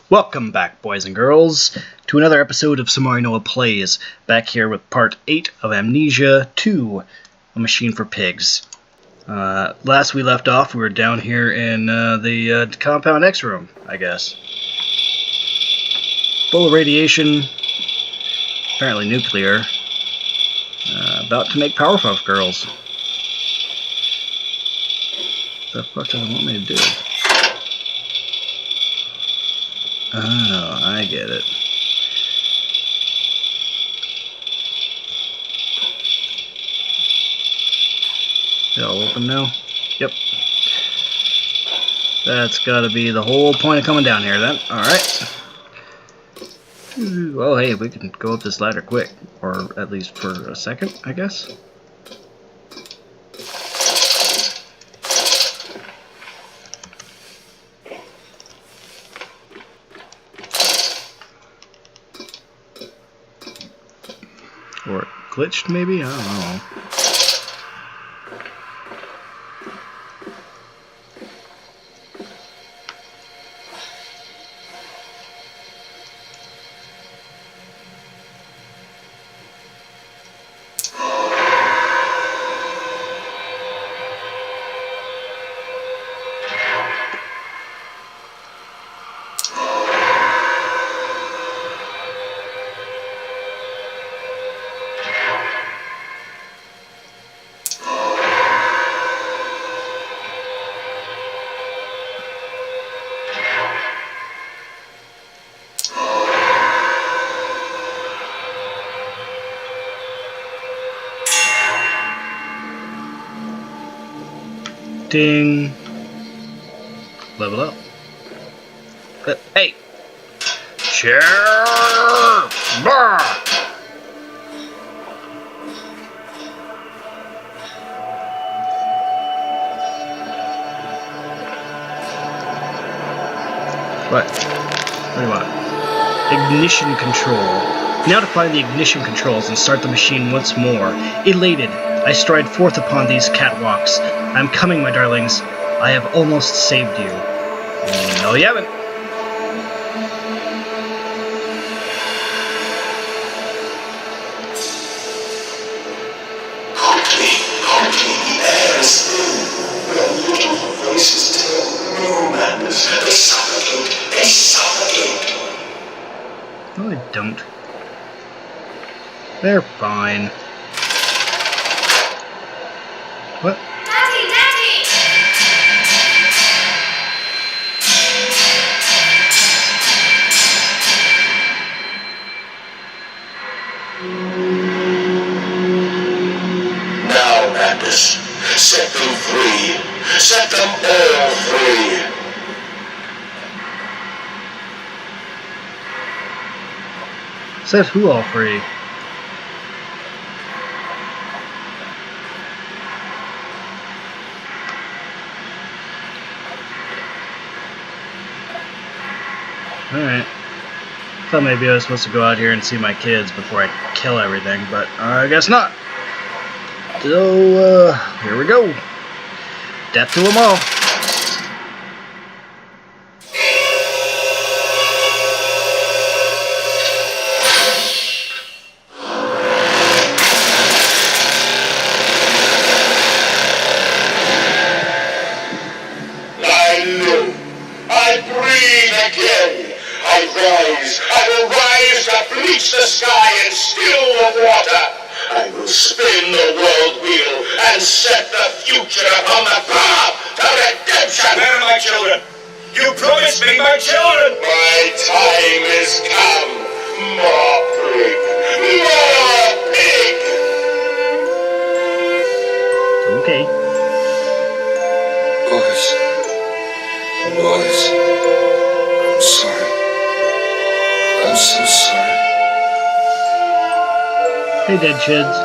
Welcome back, boys and girls, to another episode of Somarinoa Plays. Back here with part 8 of Amnesia 2, A Machine for Pigs. Last we left off, we were down here in the Compound X room, I guess. Full of radiation, apparently nuclear, about to make Powerpuff Girls. What the fuck does it want me to do? Oh, I get it. Is it all open now? Yep. That's gotta be the whole point of coming down here then. Alright. Well, hey, we can go up this ladder quick. Or at least for a second, I guess. Or it glitched, maybe? I don't know. Ding. Level up. Hey! Sure! Brr! What? What do you want? Ignition control. Now to find the ignition controls and start the machine once more. Elated, I stride forth upon these catwalks. I'm coming, my darlings. I have almost saved you. No, you haven't. The air is thin. Their little voices tell no madness. They suffocate. They suffocate. No, I don't. They're fine. What? Daddy! Daddy! Now, madness. Set them free. Set them all free. Set who all free? Alright. Thought maybe I was supposed to go out here and see my kids before I kill everything, but I guess not. So, here we go. Death to them all. I live. I breathe again. I rise. I will rise to bleach the sky and still the water. I will spin the world wheel and set the future upon the path to redemption. Where are my children? You promised me my children! My time is come. More pig. More pig. Okay. Boys, I'm sorry. I'm so sorry. Hey, dead chids.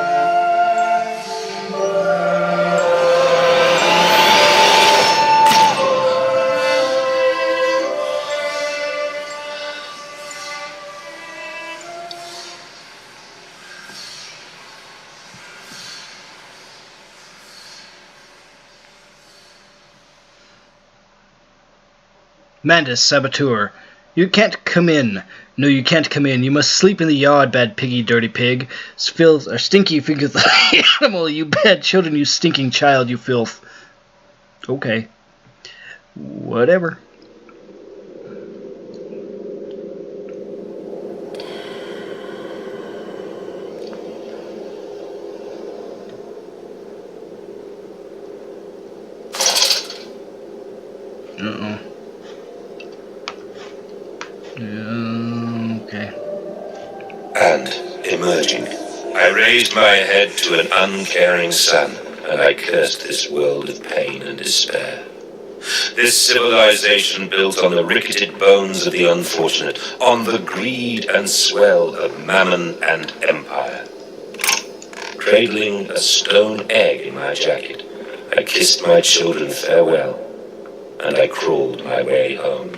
Mantis, Saboteur, You can't come in. No, you can't come in. You must sleep in the yard, bad piggy, dirty pig. Filth, or stinky figures the animal, you bad children, you stinking child, you filth. Okay. Whatever. Uh-oh. Okay. And, emerging, I raised my head to an uncaring sun, and I cursed this world of pain and despair. This civilization built on the ricketed bones of the unfortunate, on the greed and swell of mammon and empire. Cradling a stone egg in my jacket, I kissed my children farewell, and I crawled my way home.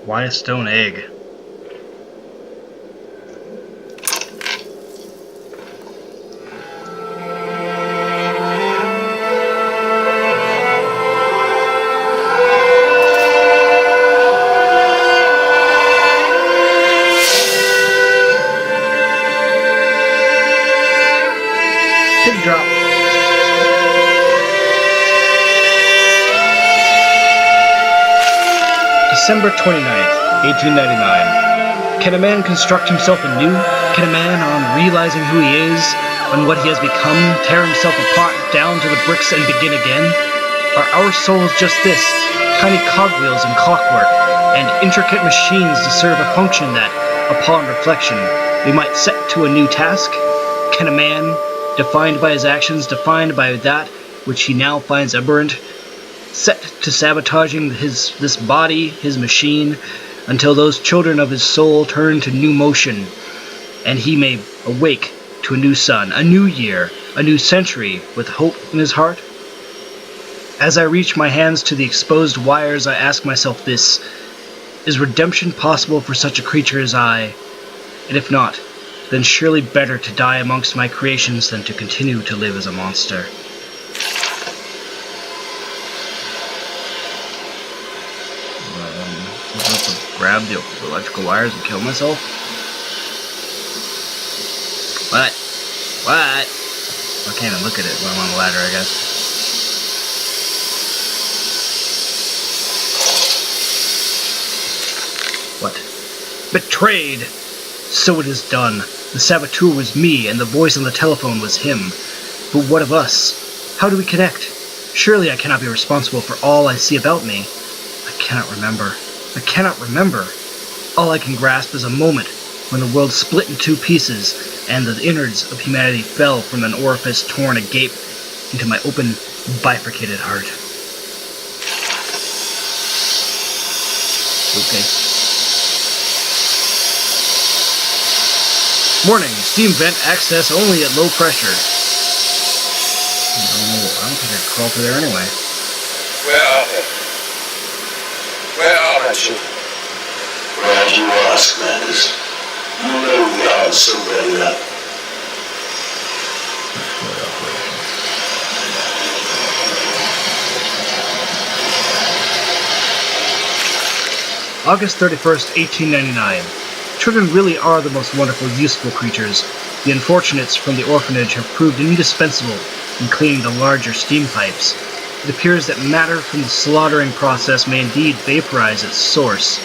Why a stone egg? Pig drop. December 29th, 1899. Can a man construct himself anew? Can a man, on realizing who he is and what he has become, tear himself apart down to the bricks and begin again? Are our souls just this, tiny cogwheels and clockwork, and intricate machines to serve a function that, upon reflection, we might set to a new task? Can a man, defined by his actions, defined by that which he now finds aberrant, set to sabotaging this body, his machine, until those children of his soul turn to new motion, and he may awake to a new sun, a new year, a new century, with hope in his heart? As I reach my hands to the exposed wires, I ask myself this: is redemption possible for such a creature as I? And if not, then surely better to die amongst my creations than to continue to live as a monster. Grab the electrical wires and kill myself? What? What? I can't even look at it when I'm on the ladder, I guess. What? Betrayed! So it is done. The saboteur was me, and the voice on the telephone was him. But what of us? How do we connect? Surely I cannot be responsible for all I see about me. I cannot remember. I cannot remember. All I can grasp is a moment when the world split in two pieces and the innards of humanity fell from an orifice torn agape into my open, bifurcated heart. Okay. Warning, steam vent access only at low pressure. No, I don't think I could crawl through there anyway. Where are they? Where are my children? Glad you asked, Manders. You know the answer well enough. August 31st, 1899. Children really are the most wonderful, useful creatures. The unfortunates from the orphanage have proved indispensable in cleaning the larger steam pipes. It appears that matter from the slaughtering process may indeed vaporize its source,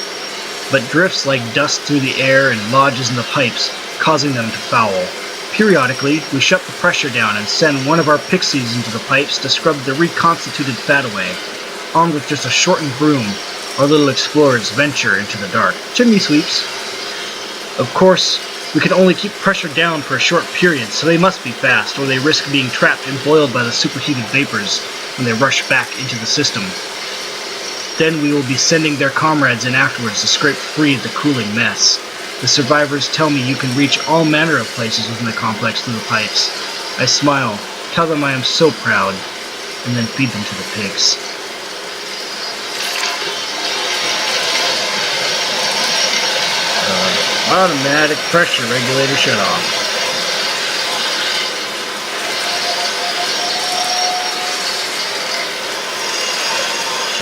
but drifts like dust through the air and lodges in the pipes, causing them to foul. Periodically, we shut the pressure down and send one of our pixies into the pipes to scrub the reconstituted fat away. Armed with just a shortened broom, our little explorers venture into the dark. Chimney sweeps. Of course, we can only keep pressure down for a short period, so they must be fast, or they risk being trapped and boiled by the superheated vapors when they rush back into the system. Then we will be sending their comrades in afterwards to scrape free the cooling mess. The survivors tell me you can reach all manner of places within the complex through the pipes. I smile, tell them I am so proud, and then feed them to the pigs. Automatic pressure regulator shut off.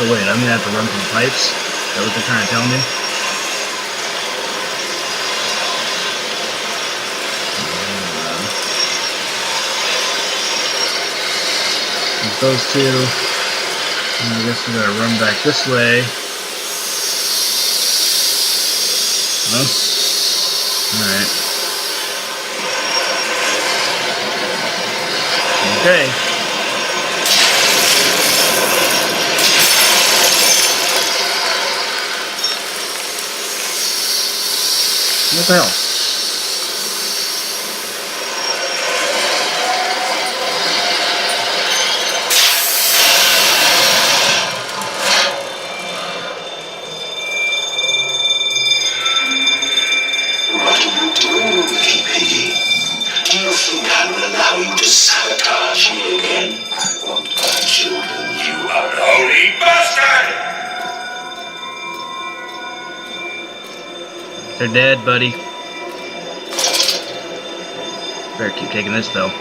So wait, I'm gonna have to run through the pipes? Is that what they're trying to tell me? With those two, I guess we gotta run back this way. Huh? Alright. Okay. What the hell? What are you doing, Mickey Piggy? Do you think I will allow you to sabotage me again? I want my children, you unholy bastard! They're dead, buddy. Better keep taking this, though.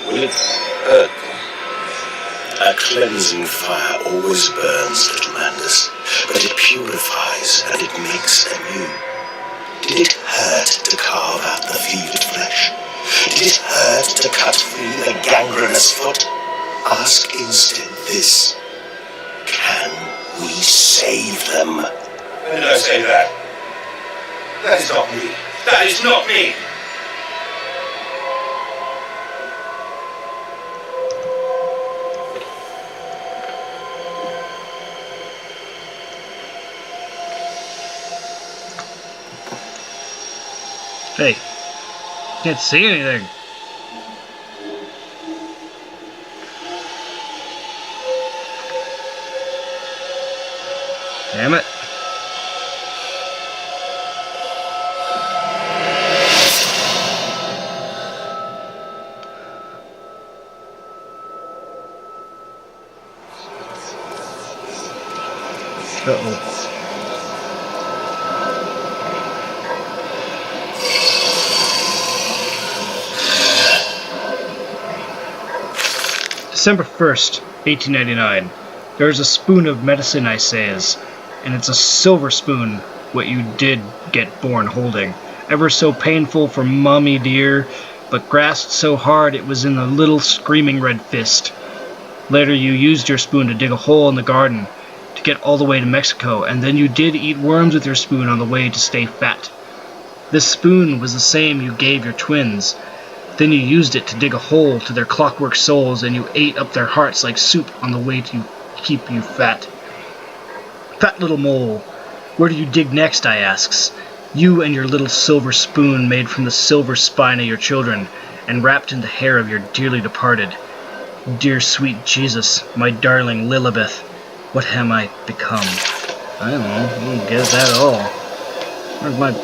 Will it hurt them? A cleansing fire always burns, little Mandus, but it purifies and it makes anew. Did it hurt to carve out the fevered flesh? Did it hurt to cut free the gangrenous foot? Ask instead this: can we save them? When did I say that? That is not me. That is not me. Hey, can't see anything. Damn it. Uh-oh. December 1st, 1899. There's a spoon of medicine, I says, and it's a silver spoon, what you did get born holding. Ever so painful for mommy dear, but grasped so hard it was in the little screaming red fist. Later you used your spoon to dig a hole in the garden, to get all the way to Mexico, and then you did eat worms with your spoon on the way to stay fat. This spoon was the same you gave your twins. Then you used it to dig a hole to their clockwork souls, and you ate up their hearts like soup on the way to keep you fat. Fat little mole, where do you dig next, I asks. You and your little silver spoon made from the silver spine of your children, and wrapped in the hair of your dearly departed. Dear sweet Jesus, my darling Lilibeth, what am I become? I don't know, I don't get that at all. Where's my...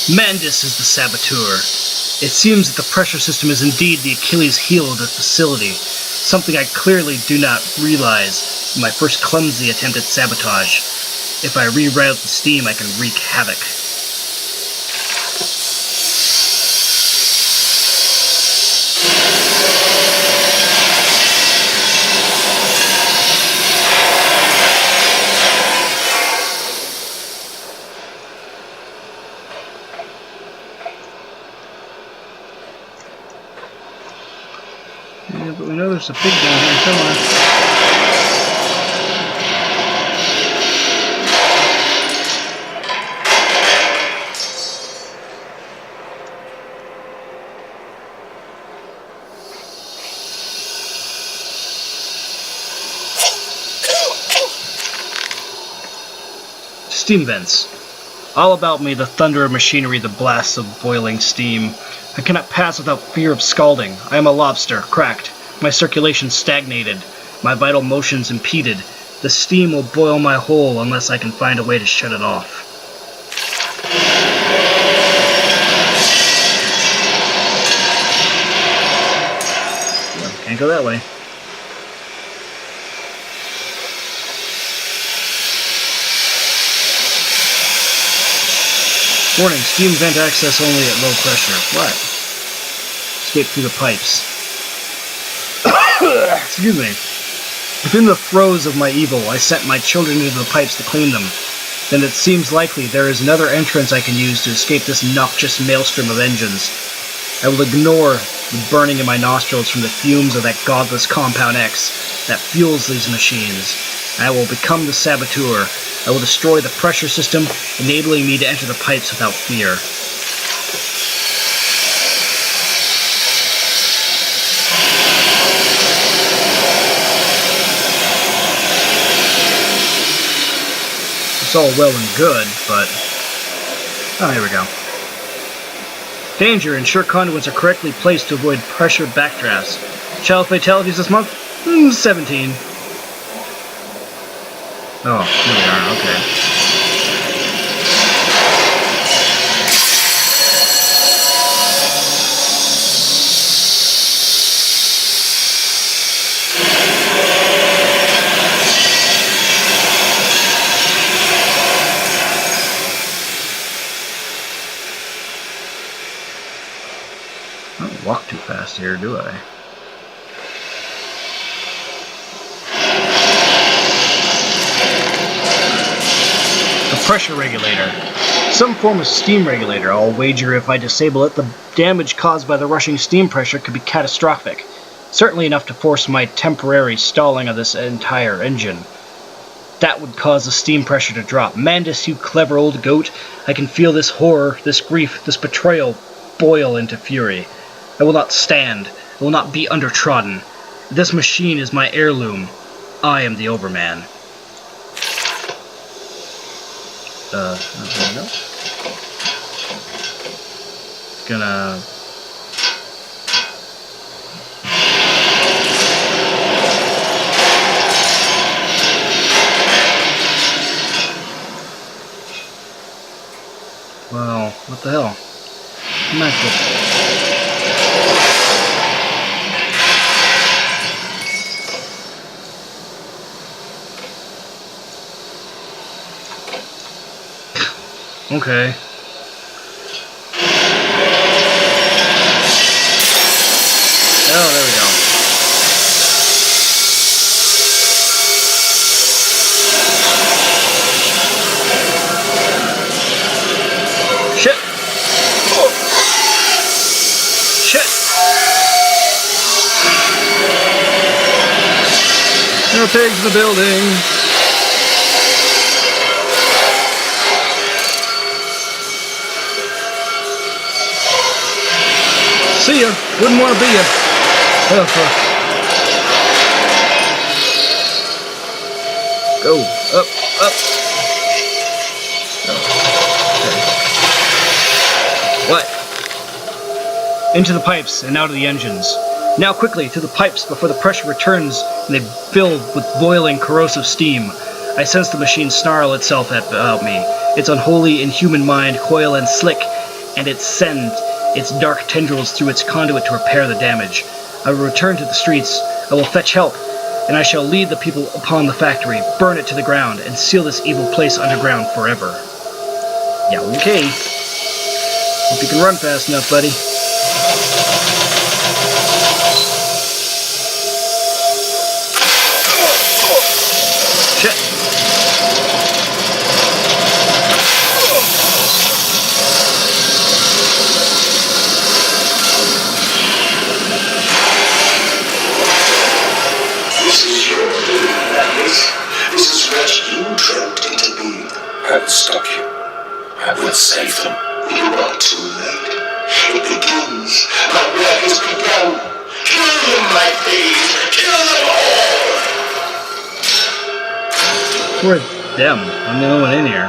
Mandus is the saboteur. It seems that the pressure system is indeed the Achilles heel of the facility, something I clearly do not realize in my first clumsy attempt at sabotage. If I reroute the steam, I can wreak havoc. Yeah, but we know there's a pig down here somewhere. Steam vents. All about me, the thunder of machinery, the blasts of boiling steam. I cannot pass without fear of scalding. I am a lobster, cracked. My circulation stagnated. My vital motions impeded. The steam will boil my whole unless I can find a way to shut it off. Can't go that way. Warning, steam vent access only at low pressure. What? Escape through the pipes. Excuse me. Within the throes of my evil, I sent my children into the pipes to clean them. Then it seems likely there is another entrance I can use to escape this noxious maelstrom of engines. I will ignore the burning in my nostrils from the fumes of that godless Compound X that fuels these machines. I will become the saboteur. I will destroy the pressure system, enabling me to enter the pipes without fear. It's all well and good, but... Oh, here we go. Danger. Ensure conduits are correctly placed to avoid pressure backdrafts. Child fatalities this month? 17. Oh, here we are, okay. I don't walk too fast here, do I? Pressure regulator. Some form of steam regulator. I'll wager if I disable it, the damage caused by the rushing steam pressure could be catastrophic. Certainly enough to force my temporary stalling of this entire engine. That would cause the steam pressure to drop. Mandus, you clever old goat. I can feel this horror, this grief, this betrayal boil into fury. I will not stand. I will not be undertrodden. This machine is my heirloom. I am the Overman. There we go. Gonna... Well, what the hell? Okay. Oh, there we go. Shit! Oh. Shit! There are pigs in the building. See ya. Wouldn't want to be ya. Oh, fuck. Go. Up. Up. Oh. Okay. What? Into the pipes and out of the engines. Now quickly, through the pipes before the pressure returns and they fill with boiling, corrosive steam. I sense the machine snarl itself about me. Its unholy, inhuman mind coil and slick, and it sends its dark tendrils through its conduit to repair the damage. I will return to the streets, I will fetch help, and I shall lead the people upon the factory, burn it to the ground, and seal this evil place underground forever. Yeah, okay. Hope you can run fast enough, buddy. Shit. This is what you dreamt into being. I will stop you. I will save them. You are too late. It begins. My work has begun. Kill them, my thieves. Kill them all. Who are them? I'm the only one in here.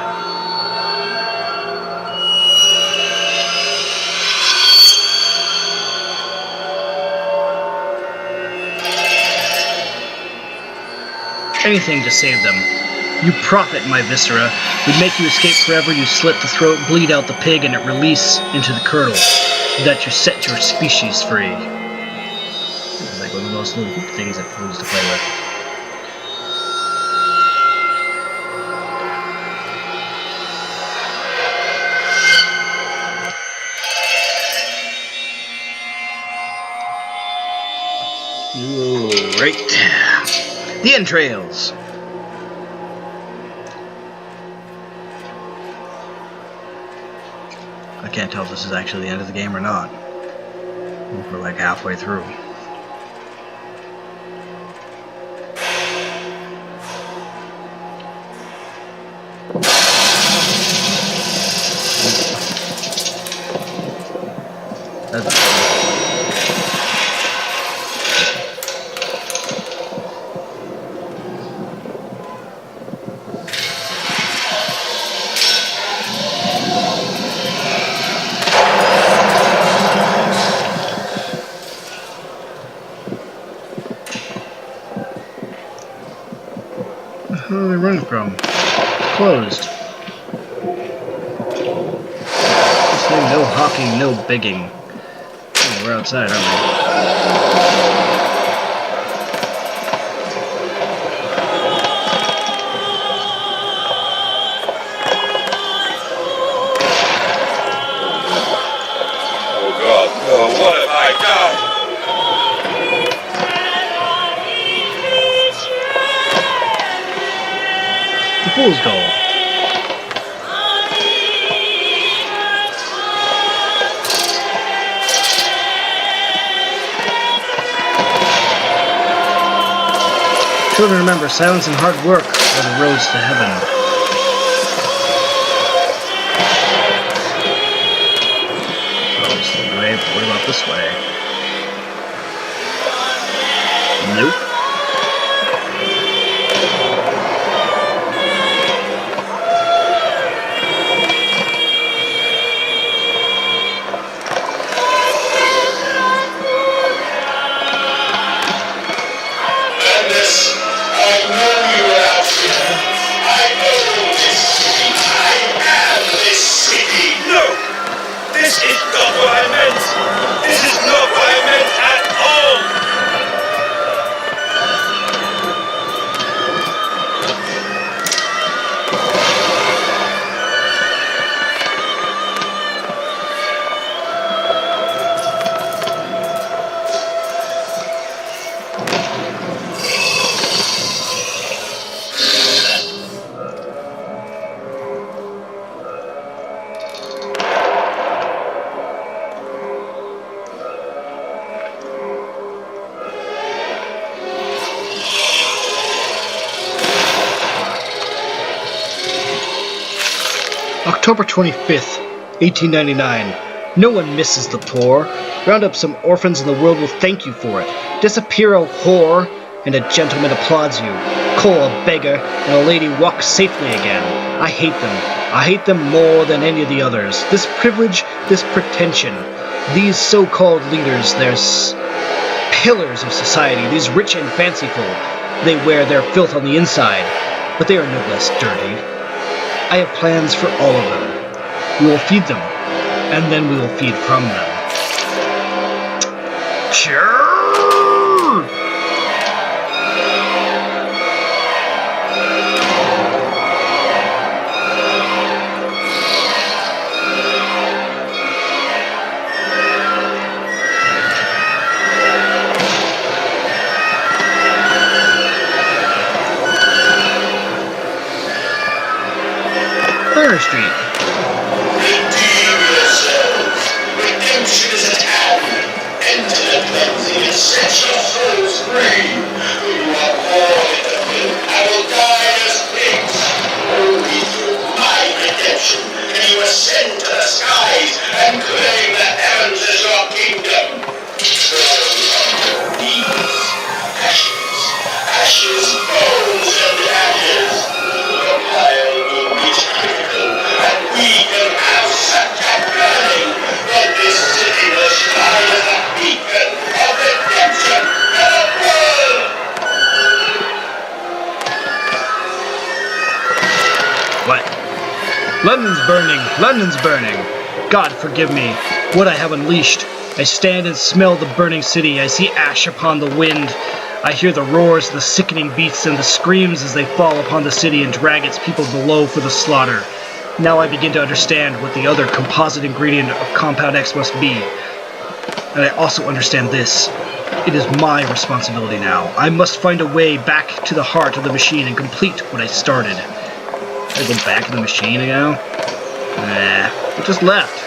anything to save them. You profit my viscera. We make you escape forever, you slit the throat, bleed out the pig, and it release into the curdle. That you set your species free. Like one of those little hoop things that people used to play with. Right. The entrails. I can't tell if this is actually the end of the game or not. We're like halfway through. Where are they running from? Closed. This thing, no hawking, no begging. Oh, we're outside, aren't we? Oh God, no, what have I done? The fool's goal. Children, remember, silence and hard work are the roads to heaven. Obviously, the way, but what about this way? Nope. This is not what I meant! This is not what I meant at all! October 25th, 1899. No one misses the poor. Round up some orphans and the world will thank you for it. Disappear, O whore, and a gentleman applauds you. Coal, a beggar, and a lady walks safely again. I hate them. I hate them more than any of the others. This privilege, this pretension, these so-called leaders, they're pillars of society, these rich and fanciful. They wear their filth on the inside, but they are no less dirty. I have plans for all of them. We will feed them, and then we will feed from them. Sure. Street. Redeem yourselves. Redemption is at hand. Enter the cleansing and set your souls free. You are born in the filth and will die as pigs. Only through my redemption can you ascend to the skies and claim the heavens as your kingdom. Turn on your knees. Ashes, ashes, bones and ashes. The pile will reach critical, and we can have such a burning that this city will shine as a beacon of redemption to the world. London's burning! London's burning! God forgive me, what I have unleashed. I stand and smell the burning city. I see ash upon the wind. I hear the roars of the sickening beasts and the screams as they fall upon the city and drag its people below for the slaughter. Now I begin to understand what the other composite ingredient of Compound X must be. And I also understand this. It is my responsibility now. I must find a way back to the heart of the machine and complete what I started. Should I go back to the machine now? Nah, it just left.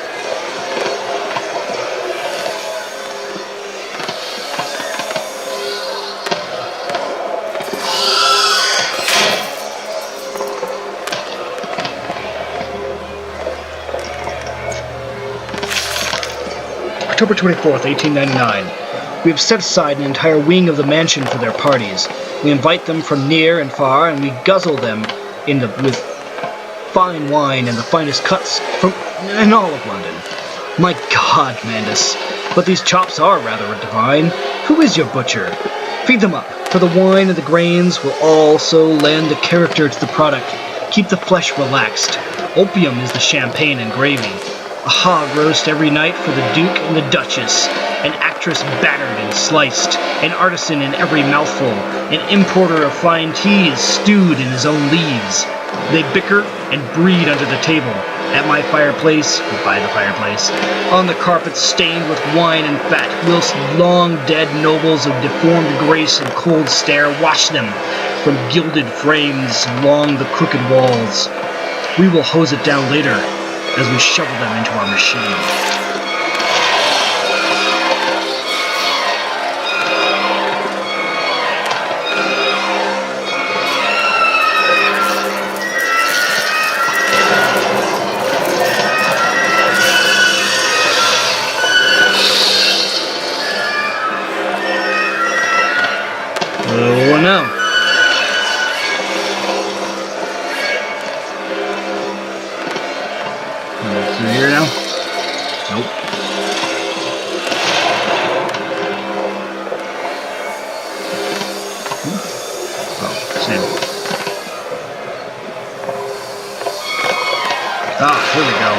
October 24th, 1899. We have set aside an entire wing of the mansion for their parties. We invite them from near and far, and we guzzle them with fine wine and the finest cuts in all of London. My God, Mandus, but these chops are rather divine. Who is your butcher? Feed them up, for the wine and the grains will also lend a character to the product. Keep the flesh relaxed. Opium is the champagne and gravy. A hog roast every night for the Duke and the Duchess, an actress battered and sliced, an artisan in every mouthful, an importer of fine teas stewed in his own leaves. They bicker and breed under the table, at my fireplace, or by the fireplace, on the carpet stained with wine and fat, whilst long-dead nobles of deformed grace and cold stare watch them from gilded frames along the crooked walls. We will hose it down later, as we shovel them into our machine. Oh no. Through here now? Nope. Oh, same. Ah, here we go.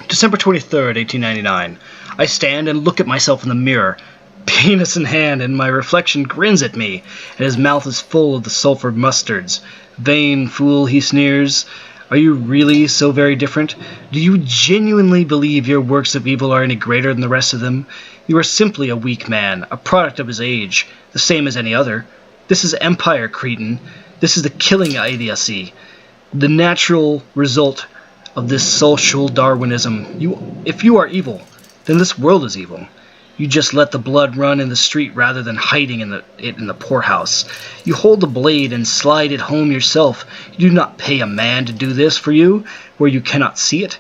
December 23rd, 1899. I stand and look at myself in the mirror, penis in hand, and my reflection grins at me, and his mouth is full of the sulphur mustards. Vain fool, he sneers. Are you really so very different? Do you genuinely believe your works of evil are any greater than the rest of them? You are simply a weak man, a product of his age, the same as any other. This is empire, cretin. This is the killing idiocy, the natural result of this social Darwinism. If you are evil, then this world is evil. You just let the blood run in the street rather than hiding it in the poorhouse. You hold the blade and slide it home yourself. You do not pay a man to do this for you, where you cannot see it.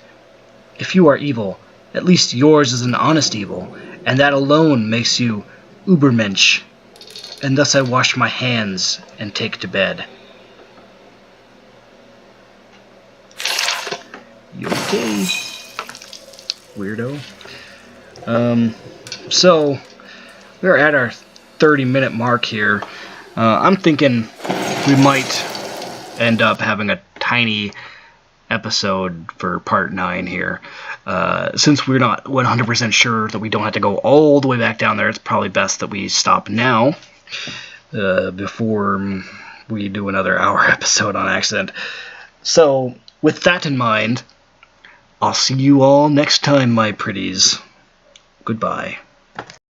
If you are evil, at least yours is an honest evil, and that alone makes you Übermensch. And thus I wash my hands and take to bed. You okay? Weirdo. So, we're at our 30-minute mark here. I'm thinking we might end up having a tiny episode for part 9 here. Since we're not 100% sure that we don't have to go all the way back down there, it's probably best that we stop now before we do another hour episode on accident. So, with that in mind, I'll see you all next time, my pretties. Goodbye.